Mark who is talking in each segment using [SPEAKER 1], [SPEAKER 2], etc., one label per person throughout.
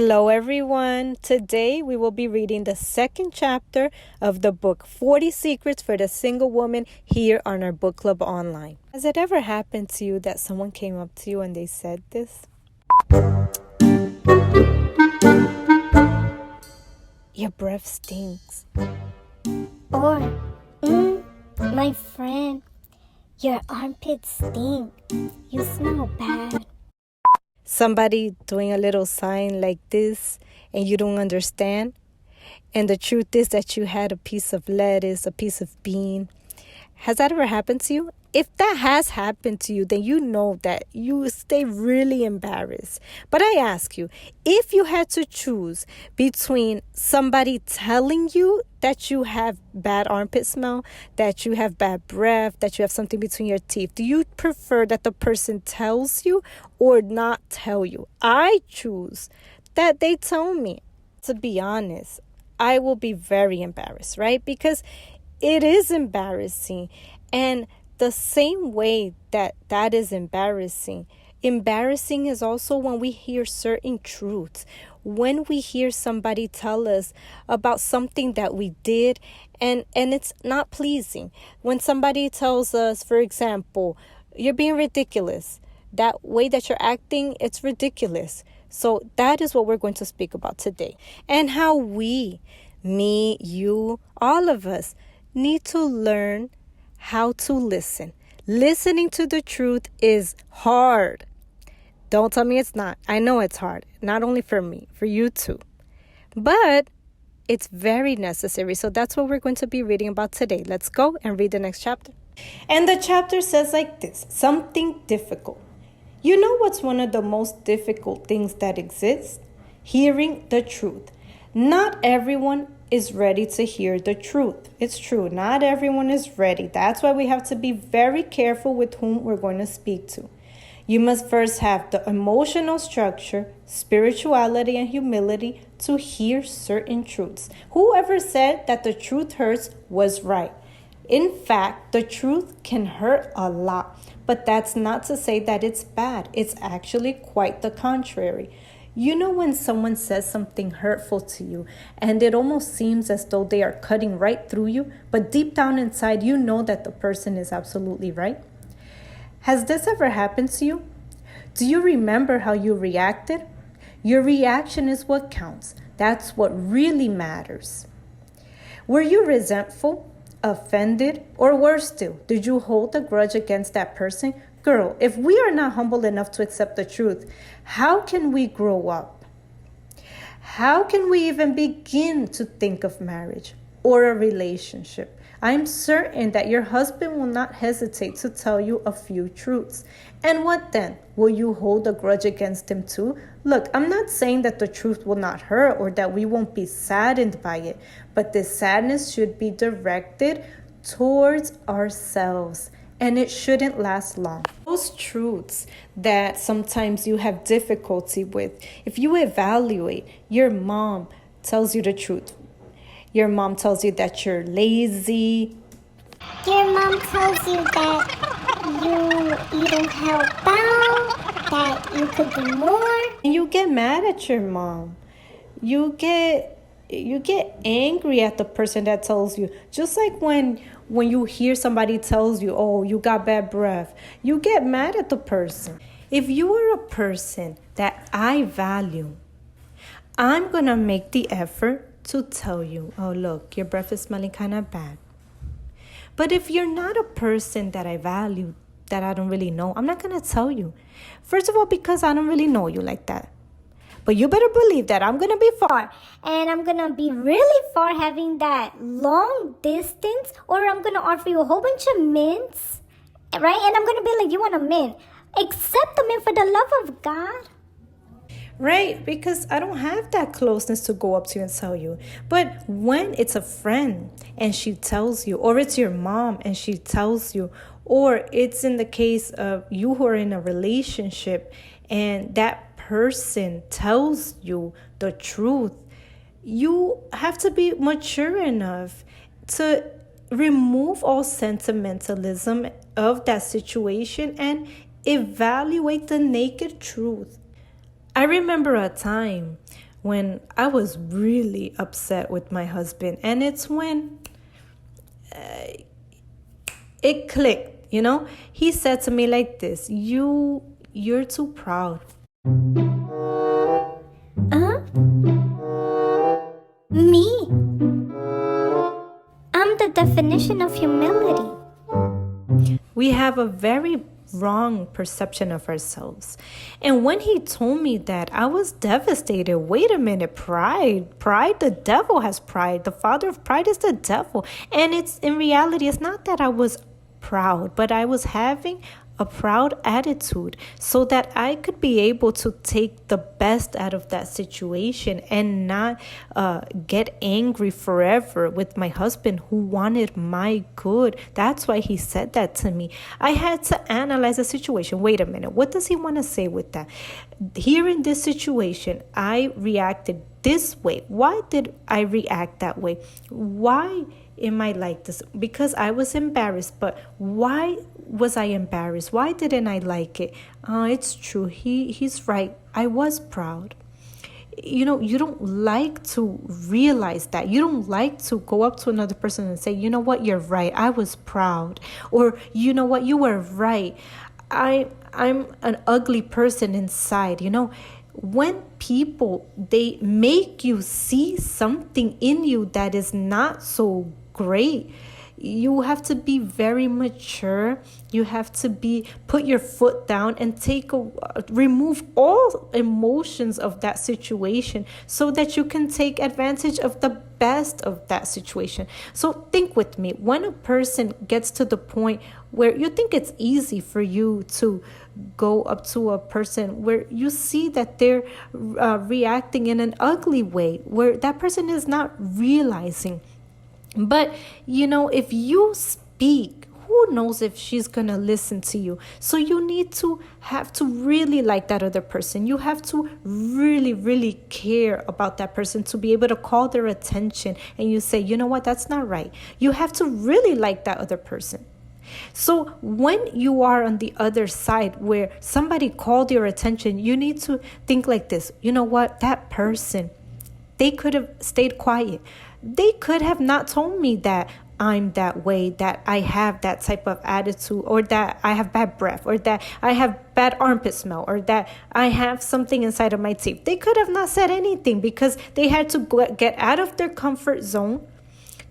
[SPEAKER 1] Hello, everyone. Today we will be reading the second chapter of the book 40 Secrets for the Single Woman here on our book club online. Has it ever happened to you that someone came up to you and they said this? Your breath stinks.
[SPEAKER 2] Or, my friend, your armpits stink. You smell bad.
[SPEAKER 1] Somebody doing a little sign like this and you don't understand. And the truth is that you had a piece of lettuce, a piece of bean. Has that ever happened to you? If that has happened to you, then you know that you stay really embarrassed. But I ask you, if you had to choose between somebody telling you that you have bad armpit smell, that you have bad breath, that you have something between your teeth, do you prefer that the person tells you or not tell you? I choose that they tell me. To be honest, I will be very embarrassed, right? Because it is embarrassing. And the same way that is embarrassing is also when we hear certain truths. When we hear somebody tell us about something that we did and it's not pleasing. When somebody tells us, for example, you're being ridiculous. That way that you're acting, it's ridiculous. So that is what we're going to speak about today. And how we, me, you, all of us, need to learn how to listen. Listening to the truth is hard. Don't tell me it's not. I know it's hard. Not only for me, for you too. But it's very necessary. So that's what we're going to be reading about today. Let's go and read the next chapter. And the chapter says like this: something difficult. You know what's one of the most difficult things that exists? Hearing the truth. Not everyone is ready to hear the truth. It's true. Not everyone is ready. That's why we have to be very careful with whom we're going to speak to. You must first have the emotional structure, spirituality, and humility to hear certain truths. Whoever said that the truth hurts was right. In fact, the truth can hurt a lot, but that's not to say that it's bad. It's actually quite the contrary. You know when someone says something hurtful to you and it almost seems as though they are cutting right through you, but deep down inside you know that the person is absolutely right? Has this ever happened to you? Do you remember how you reacted? Your reaction is what counts. That's what really matters. Were you resentful, offended, or worse still, did you hold a grudge against that person? Girl, if we are not humble enough to accept the truth, how can we grow up? How can we even begin to think of marriage or a relationship? I'm certain that your husband will not hesitate to tell you a few truths. And what then? Will you hold a grudge against him too? Look, I'm not saying that the truth will not hurt or that we won't be saddened by it, but this sadness should be directed towards ourselves. And it shouldn't last long. Those truths that sometimes you have difficulty with, if you evaluate, your mom tells you the truth. Your mom tells you that you're lazy.
[SPEAKER 2] Your mom tells you that you don't help out, that you could do more.
[SPEAKER 1] And you get mad at your mom. You get angry at the person that tells you. Just like when you hear somebody tells you, oh, you got bad breath, you get mad at the person. If you are a person that I value, I'm going to make the effort to tell you, oh, look, your breath is smelling kind of bad. But if you're not a person that I value, that I don't really know, I'm not going to tell you. First of all, because I don't really know you like that. But you better believe that I'm going to be far.
[SPEAKER 2] And I'm going to be really far having that long distance. Or I'm going to offer you a whole bunch of mints. Right? And I'm going to be like, you want a mint? Accept the mint for the love of God.
[SPEAKER 1] Right? Because I don't have that closeness to go up to you and tell you. But when it's a friend and she tells you, or it's your mom and she tells you, or it's in the case of you who are in a relationship and that person tells you the truth, you have to be mature enough to remove all sentimentalism of that situation and evaluate the naked truth. I remember a time when I was really upset with my husband. And it's when it clicked, He said to me like this, you're too proud.
[SPEAKER 2] Huh? Me? I'm the definition of humility.
[SPEAKER 1] We have a very wrong perception of ourselves. And when he told me that, I was devastated. Wait a minute, pride, the devil has pride. The father of pride is the devil. And in reality, it's not that I was proud, but I was having a proud attitude so that I could be able to take the best out of that situation and not get angry forever with my husband who wanted my good. That's why he said that to me. I had to analyze the situation. Wait a minute, what does he want to say with that? Here in this situation, I reacted this way. Why did I react that way? Why am I like this? Because I was embarrassed. But why was I embarrassed? Why didn't I like it? It's true. He's right. I was proud. You don't like to realize that. You don't like to go up to another person and say, you know what, you're right. I was proud. Or, you know what, you were right. I'm an ugly person inside. When people, they make you see something in you that is not so great, you have to be very mature. You have to put your foot down and remove all emotions of that situation so that you can take advantage of the best of that situation. So think with me, when a person gets to the point where you think it's easy for you to go up to a person where you see that they're reacting in an ugly way, where that person is not realizing. But, if you speak, who knows if she's going to listen to you? So you need to have to really like that other person. You have to really, really care about that person to be able to call their attention. And you say, you know what, that's not right. You have to really like that other person. So when you are on the other side where somebody called your attention, you need to think like this. You know what, that person, they could have stayed quiet. They could have not told me that I'm that way, that I have that type of attitude, or that I have bad breath, or that I have bad armpit smell, or that I have something inside of my teeth. They could have not said anything because they had to get out of their comfort zone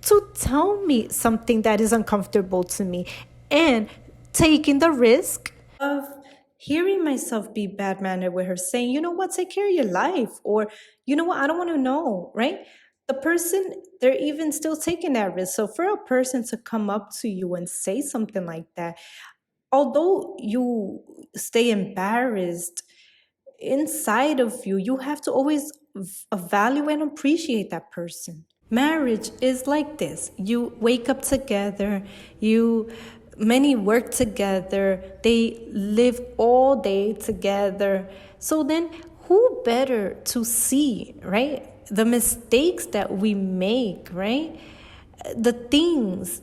[SPEAKER 1] to tell me something that is uncomfortable to me, and taking the risk of hearing myself be bad-mannered with her, saying, you know what, take care of your life, or you know what, I don't want to know, right? The person, they're even still taking that risk. So for a person to come up to you and say something like that, although you stay embarrassed, inside of you, you have to always evaluate and appreciate that person. Marriage is like this. You wake up together, many work together, they live all day together. So then who better to see, right? The mistakes that we make, right? The things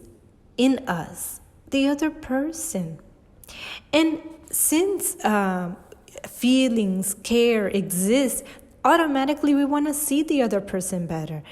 [SPEAKER 1] in us, the other person. And since feelings, care exists, automatically we want to see the other person better.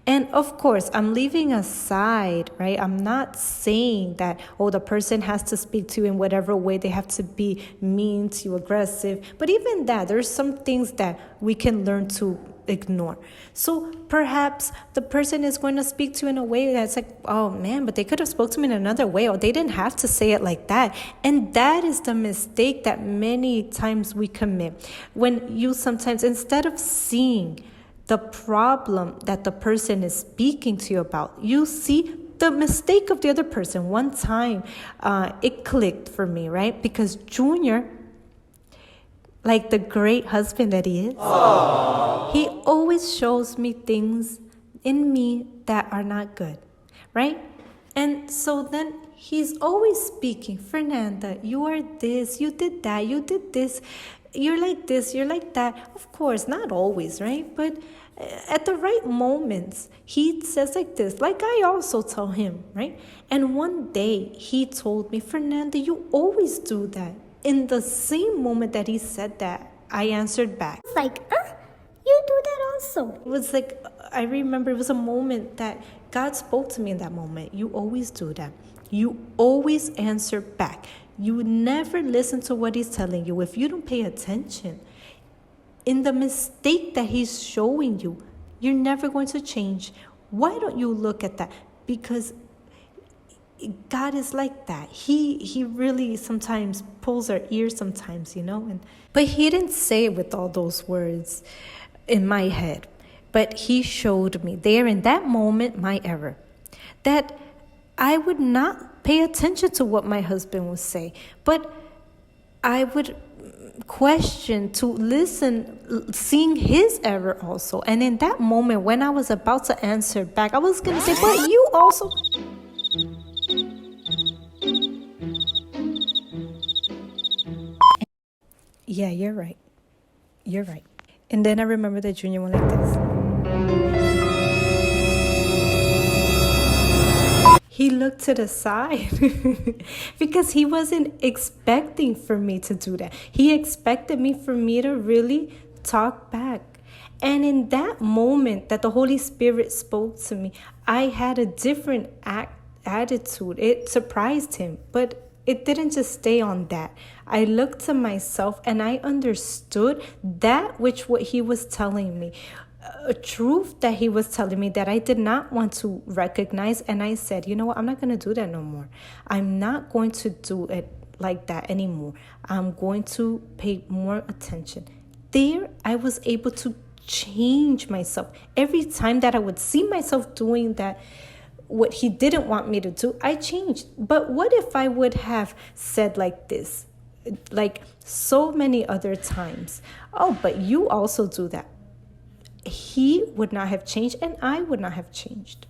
[SPEAKER 1] And of course, I'm leaving aside, right? I'm not saying that, the person has to speak to you in whatever way. They have to be mean to you, aggressive. But even that, there's some things that we can learn to ignore. So perhaps the person is going to speak to you in a way that's like, oh man, but they could have spoke to me in another way, or they didn't have to say it like that. And that is the mistake that many times we commit. When you sometimes, instead of seeing the problem that the person is speaking to you about, you see the mistake of the other person. One time, it clicked for me, right? Because Junior, like the great husband that he is, he always shows me things in me that are not good, right? And so then he's always speaking, Fernanda, you are this, you did that, you did this, you're like this, you're like that. Of course, not always, right? But at the right moments, he says like this, like I also tell him, right? And one day he told me, Fernanda, you always do that. In the same moment that he said that, I answered back.
[SPEAKER 2] It's like, you do that all also.
[SPEAKER 1] It was like, I remember it was a moment that God spoke to me in that moment. You always do that. You always answer back. You never listen to what he's telling you if you don't pay attention. In the mistake that he's showing you, you're never going to change. Why don't you look at that? Because God is like that. He really sometimes pulls our ears sometimes, but he didn't say it with all those words in my head. But he showed me there in that moment, my error, that I would not pay attention to what my husband would say, but I would question to listen, seeing his error also. And in that moment, when I was about to answer back, I was going to say, but you also... Yeah, you're right. You're right. And then I remember that Junior went like this. He looked to the side because he wasn't expecting for me to do that. He expected me for me to really talk back. And in that moment that the Holy Spirit spoke to me, I had a different attitude. It surprised him, but it didn't just stay on that. I looked to myself and I understood that which what he was telling me, a truth that he was telling me that I did not want to recognize. And I said, you know what, I'm not going to do that no more. I'm not going to do it like that anymore. I'm going to pay more attention. There, I was able to change myself. Every time that I would see myself doing that, what he didn't want me to do, I changed. But what if I would have said like this, like so many other times, oh, but you also do that? He would not have changed and I would not have changed.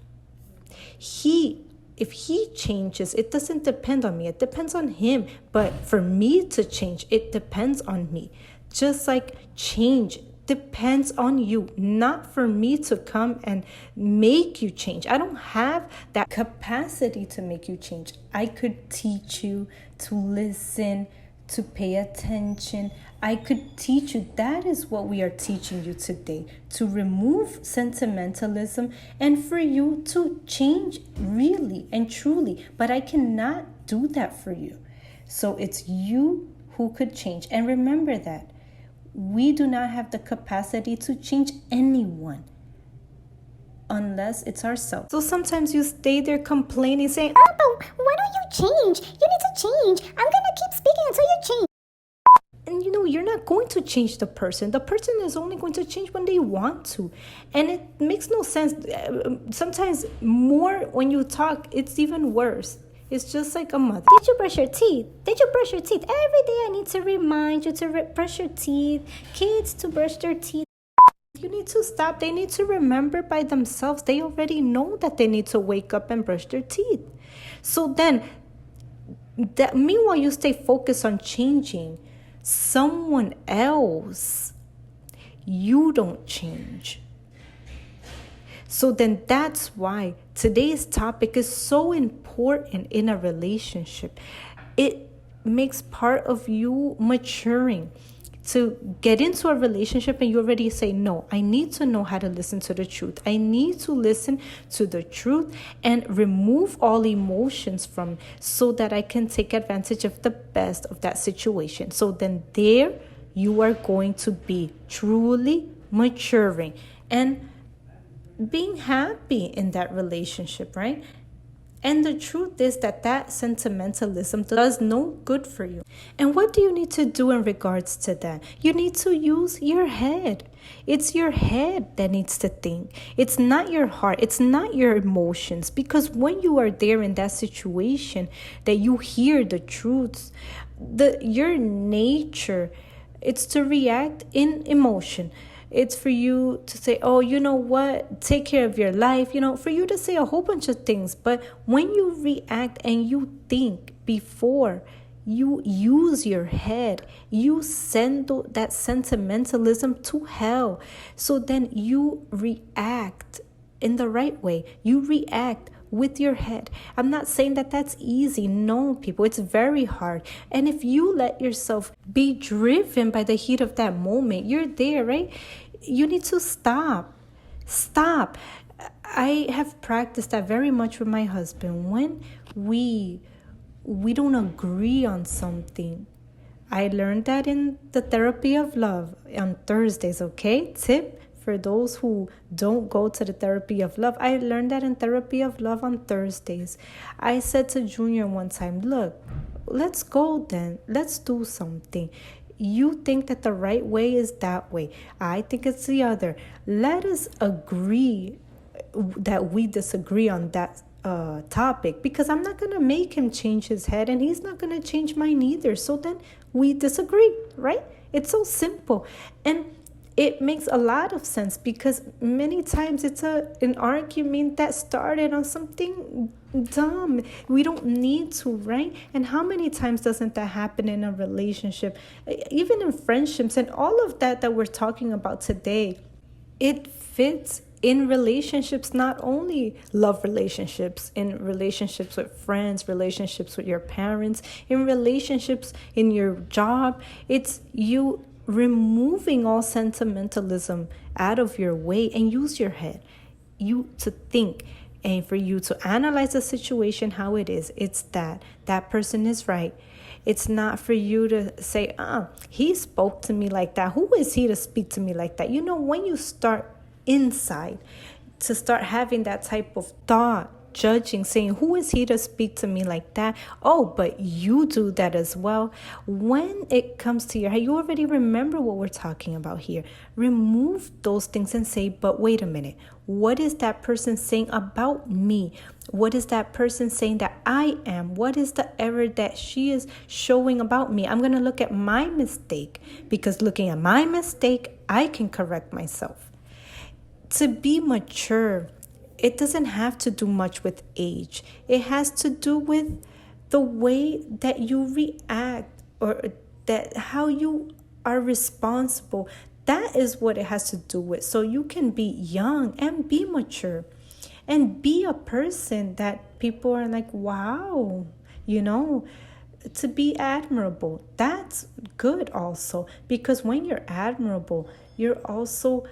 [SPEAKER 1] If he changes, it doesn't depend on me. It depends on him. But for me to change, it depends on me. Just like change depends on you, not for me to come and make you change. I don't have that capacity to make you change. I could teach you to listen, to pay attention. I could teach you. That is what we are teaching you today, to remove sentimentalism and for you to change really and truly. But I cannot do that for you. So it's you who could change. And remember that we do not have the capacity to change anyone unless it's ourselves. So sometimes you stay there complaining, saying,
[SPEAKER 2] oh, but why don't you change? You need to change. I'm going to keep speaking until you change.
[SPEAKER 1] And you're not going to change the person. The person is only going to change when they want to. And it makes no sense. Sometimes more when you talk, it's even worse. It's just like a mother.
[SPEAKER 2] Did you brush your teeth? Did you brush your teeth? Every day I need to remind you to brush your teeth. Kids to brush their teeth.
[SPEAKER 1] You need to stop. They need to remember by themselves. They already know that they need to wake up and brush their teeth. So then, meanwhile, you stay focused on changing someone else. You don't change. So then that's why today's topic is so important in a relationship. It makes part of you maturing to get into a relationship and you already say, no, I need to know how to listen to the truth. I need to listen to the truth and remove all emotions from so that I can take advantage of the best of that situation. So then there you are going to be truly maturing and being happy in that relationship, right? And the truth is that sentimentalism does no good for you. And what do you need to do in regards to that? You need to use your head. It's your head that needs to think. It's not your heart. It's not your emotions. Because when you are there in that situation, that you hear the truths, your nature, it's to react in emotion. It's for you to say, oh, you know what, take care of your life, for you to say a whole bunch of things. But when you react and you think before you use your head, you send that sentimentalism to hell. So then you react in the right way. You react with your head. I'm not saying that that's easy. No, people, it's very hard. And if you let yourself be driven by the heat of that moment, you're there, right? You need to stop. Stop. I have practiced that very much with my husband. When we don't agree on something, I learned that in the therapy of love on Thursdays, okay? Tip for those who don't go to the therapy of love. I learned that in therapy of love on Thursdays. I said to Junior one time, look, let's go then. Let's do something. You think that the right way is that way. I think it's the other. Let us agree that we disagree on that topic, because I'm not going to make him change his head and he's not going to change mine either. So then we disagree, right? It's so simple. And it makes a lot of sense, because many times it's an argument that started on something dumb. We don't need to, right? And how many times doesn't that happen in a relationship, even in friendships, and all of that we're talking about today? It fits in relationships, not only love relationships, in relationships with friends, relationships with your parents, in relationships in your job. It's you removing all sentimentalism out of your way and use your head, you to think, and for you to analyze the situation how it is. It's that person is right. It's not for you to say, he spoke to me like that. Who is he to speak to me like that? When you start inside to start having that type of thought, judging, saying, who is he to speak to me like that? Oh, but you do that as well. When it comes to your head, you already remember what we're talking about here. Remove those things and say, but wait a minute. What is that person saying about me? What is that person saying that I am? What is the error that she is showing about me? I'm going to look at my mistake, because looking at my mistake, I can correct myself. To be mature, it doesn't have to do much with age. It has to do with the way that you react, or that how you are responsible. That is what it has to do with. So you can be young and be mature and be a person that people are like, wow, to be admirable. That's good also, because when you're admirable, you're also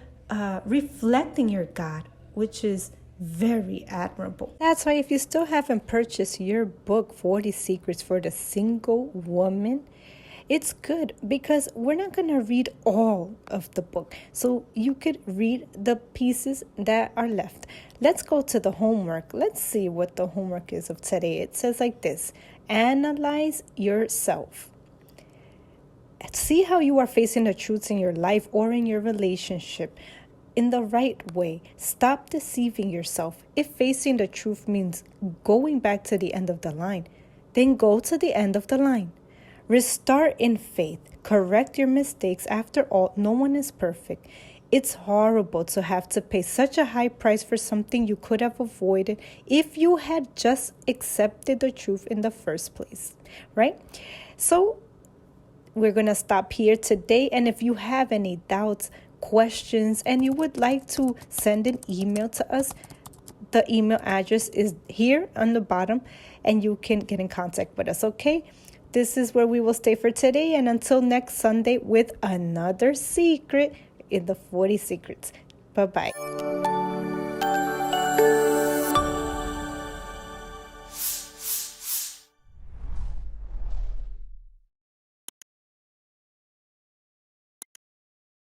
[SPEAKER 1] reflecting your God, which is very admirable. That's why if you still haven't purchased your book, 40 Secrets for the Single Woman, it's good, because we're not going to read all of the book. So you could read the pieces that are left. Let's go to the homework. Let's see what the homework is of today. It says like this: analyze yourself. See how you are facing the truths in your life or in your relationship in the right way. Stop deceiving yourself. If facing the truth means going back to the end of the line, then go to the end of the line. Restart in faith. Correct your mistakes. After all, no one is perfect. It's horrible to have to pay such a high price for something you could have avoided if you had just accepted the truth in the first place, right? So we're going to stop here today. And if you have any doubts, questions, and you would like to send an email to us, the email address is here on the bottom, and you can get in contact with us, okay? This is where we will stay for today, and until next Sunday with another secret in the 40 Secrets. Bye-bye.